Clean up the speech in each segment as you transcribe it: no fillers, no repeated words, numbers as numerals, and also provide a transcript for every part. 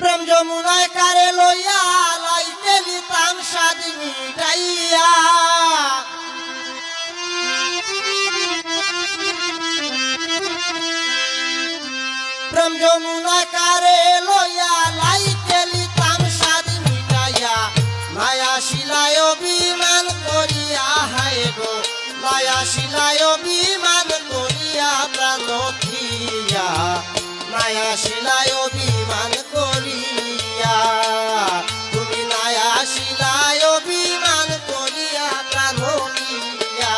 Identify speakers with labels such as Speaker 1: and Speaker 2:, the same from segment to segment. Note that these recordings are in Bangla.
Speaker 1: প্রেম যমুনায় কারে লইয়া লাইতে নিতাম স্বাদ মিটাইয়া প্রেম যমুনায় কারে লইয়া লাইতে নিতাম স্বাদ মিটাইয়া মায়া শিলায় অভিমান করিয়া হায় গো মায়া শিলায় অভিমান করিয়া প্রাণ থিয়া মায়া শিলায় অভিমান করিয়া তুমি মায়া শিলায় অভিমান করিয়া প্রাণ থিয়া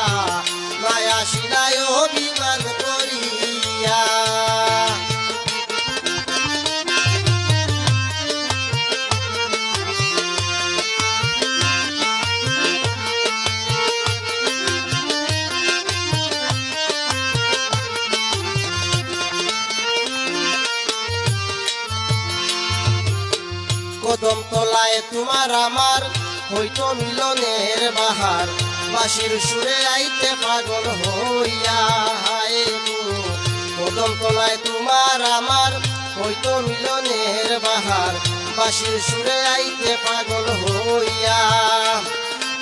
Speaker 1: মায়া শিলায় অভিমান করিয়া কদম তলায় তোমার আমার হইতো মিলনের বাহার বাঁশির সুরে আইতে পাগল হইয়া কদম তলায় তোমার আমার হইতো মিলনের বাহার বাঁশির সুরে আইতে পাগল হইয়া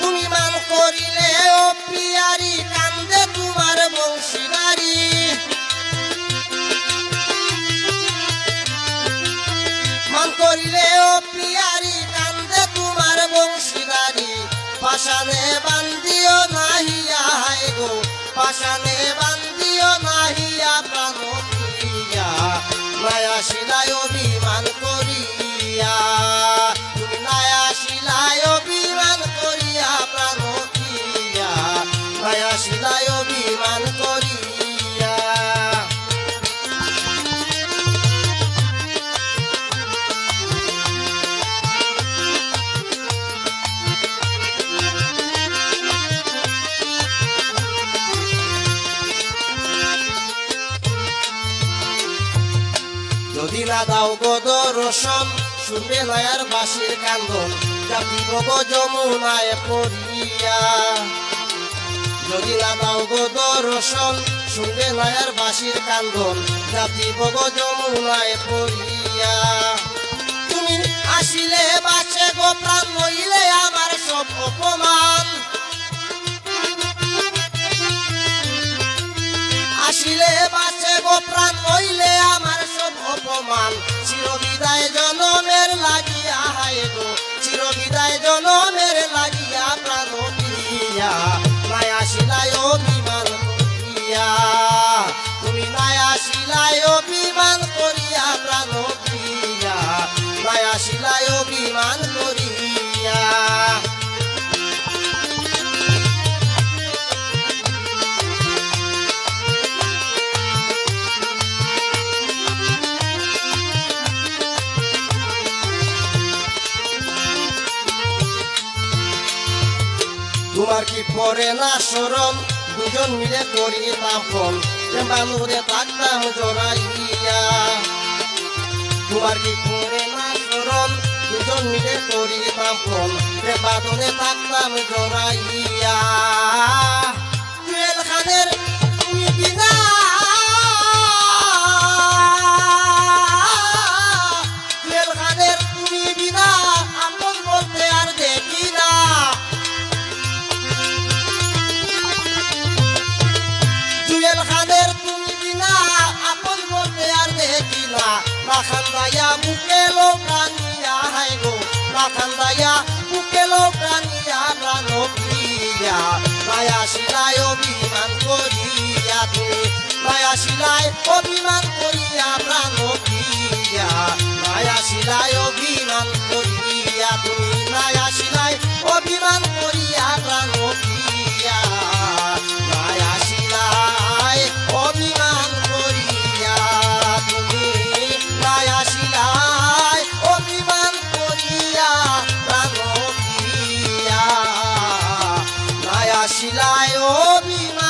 Speaker 1: তুমি মান করিলে ও পিয়ারি কান্দে তোমার বংশীদারি মান করিলে ও পিয়ারি কান্দে তোমার বংশীদারি পাশানে বান্দিও নাহিয়া হায় গো পাশানে বান্দিও নাহিয়া প্রাণ প্রিয়া মায়া শিলায় অভিমান করিয়া তুমি মায়া শিলায় অভিমান করিয়া প্রাণ প্রিয়া মায়া শিলায় অভিমান করিয়া যদি না দাও গো দর্শন শুনবে নয়ার বাঁশির কান্দন জাতিব গো যমুনায় পড়িয়া যদি না দাও গো দর্শন শুনবে নয়ার বাঁশির কান্দন জাতিব গো যমুনায় পড়িয়া তুমি আসিলে বাঁচে গো প্রাণ নইলে আমার সব অপমান আসিলে বাঁচে গো প্রাণ নইলে আমার সব অপমান চিরবিদায় জনমের লাগিয়া হায় গো চিরবিদায় জনমের লাগিয়া প্রাণ প্রিয়া মায়া শিলায় অভিমান করিয়া তুমি মায়া শিলায় অভিমান করিয়া প্রাণ প্রিয়া মায়া শিলায় অভিমান করিয়া তোমার কি পরে না শরম দুজন মিলে করি তাপন বানুরে থাকতাম জড়াইয়া তোমার কি পরে না শরম দুজন মিলে করি তাপন বাদনে থাকতাম জড়াইয়া জুয়েল খানের তুমি বিনা জুয়েল খানের তুমি বিনা আপন বলতে আর দেখি না জুয়েল খানের তুমি বিনা আপন বলতে আর দেখি না লাখান্দায়া বুকে লোকানিয়া হায় গো লাখান্দায়া বুকে লোকানিয়া প্রাণ প্রিয়া মায়া শিলায় অভিমান করিয়া তুমি মায়া শিলায় অভিমান করিয়া প্রাণ প্রিয়া মায়া শিলায় অভিমান করিয়া তুমি মায়া শিলায় অভিমান করিয়া প্রাণ প্রিয়া মায়া শিলায় অভিমান করিয়া তুমি মায়া শিলায় অভিমান করিয়া প্রাণ প্রিয়া মায়া শিলায় অভিমান